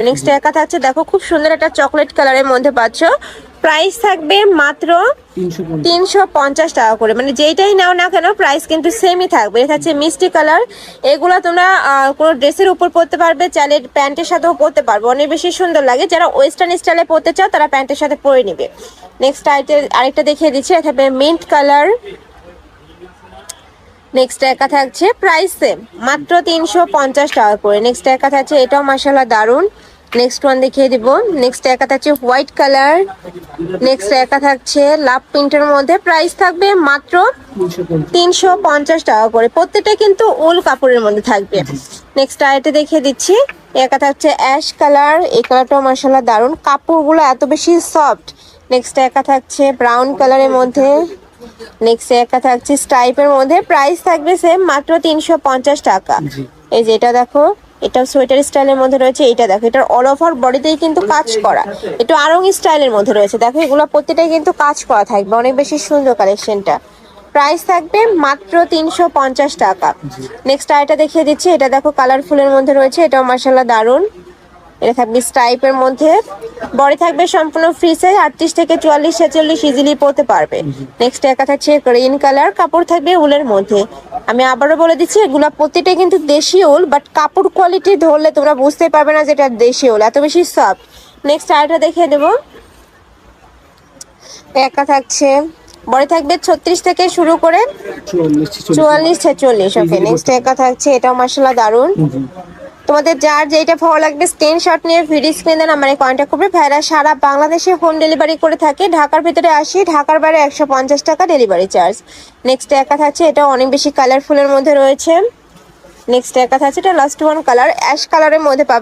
Next একা থাকছে, দেখো খুব সুন্দর একটা চকলেট কালারের মধ্যে পাচ্ছ। প্রাইস থাকবে মাত্র 350 টাকা করে, মানে যেইটাই নাও না কেন প্রাইস কিন্তু সেমই থাকবে। এটা হচ্ছে মিষ্টি কালার, এগুলো তোমরা কোনো ড্রেসের উপর পরতে পারবে, চাইলে প্যান্টের সাথেও পরতে পারবে, অনেক বেশি সুন্দর লাগে। যারা ওয়েস্টার্ন স্টাইলে পরতে চাও তারা প্যান্টের সাথে পরে নিবে। নেক্সট আরেকটা দেখিয়ে দিচ্ছি, এটা থাকবে মিন্ট কালার। নেক্সট একা থাকছে প্রাইস সেম, মাত্র 350 টাকা করে। নেক্সট একা থাকছে, এটাও মাশাআল্লাহ দারুন। নেক্সট ওয়ান দেখিয়ে দিব। নেক্সট একা থাকছে হোয়াইট কালার। নেক্সট একা থাকছে লাভ প্রিন্টের মধ্যে, প্রাইস থাকবে মাত্র 350 টাকা করে। প্রত্যেকটা কিন্তু উল কাপড়ের মধ্যে থাকবে। নেক্সট আরেকটা দেখিয়ে দিচ্ছি, একা থাকছে অ্যাশ কালার, এই কালারটাও মাশাআল্লাহ দারুন, কাপড়গুলো এত বেশি সফট। নেক্সট একা থাকছে ব্রাউন কালারের মধ্যে। নেক্সট একা থাকছে স্টাইপের মধ্যে, প্রাইস থাকবে সেম, মাত্র 350 টাকা। এই যে এটা দেখো, এটা সোয়েটার স্টাইলের মধ্যে রয়েছে। এটা দেখো, এটার অল ওভার বডিতেই কিন্তু কাজ করা, একটু আরং স্টাইলের মধ্যে রয়েছে। দেখো এগুলো প্রত্যেকটাই কিন্তু কাজ করা থাকবে, অনেক বেশি সুন্দর কালেকশনটা। প্রাইস থাকবে মাত্র 350 টাকা। নেক্সট আরেকটা দেখিয়ে দিচ্ছি, এটা দেখো কালারফুলের মধ্যে রয়েছে, এটাও মাশাআল্লাহ দারুন। এটা থাকবে স্টাইপের মধ্যে, বডি থাকবে সম্পূর্ণ ফ্রি সাইজ, 38 থেকে 44 46 ইজিলি পরতে পারবে। নেক্সট একা থাকছে গ্রিন কালার, কাপড় থাকবে উলের মধ্যে। আমি আবারও বলে দিচ্ছি, এগুলা প্রতিটা কিন্তু দেশি উল, বাট কাপড় কোয়ালিটি ধরলে তোমরা বুঝতে পারবে না যেটা দেশি উল, এত বেশি সফট। নেক্সট আরেকটা দেখিয়ে দেবো, একা থাকছে, বডি থাকবে 36 থেকে শুরু করে 44 46। ওকে, নেক্সট একা থাকছে, এটাও মাশাআল্লাহ দারুন। তোমাদের যার যেটা ভালো লাগবে স্ক্রিনশট নিয়ে ভিডিও স্ক্রিনে নাম্বারে কন্ট্যাক্ট করবে। ভাইরা সারা বাংলাদেশে হোম ডেলিভারি করে থাকে, ঢাকার ভিতরে 80, ঢাকার বাইরে 150 টাকা ডেলিভারি চার্জ। নেক্সট একা থাকছে, এটা অনেক বেশি কালারফুলের মধ্যে রয়েছে। নেক্সট একা থাকছে, এটা লাস্ট ওয়ান কালার, অ্যাশ কালারের মধ্যে পাবে।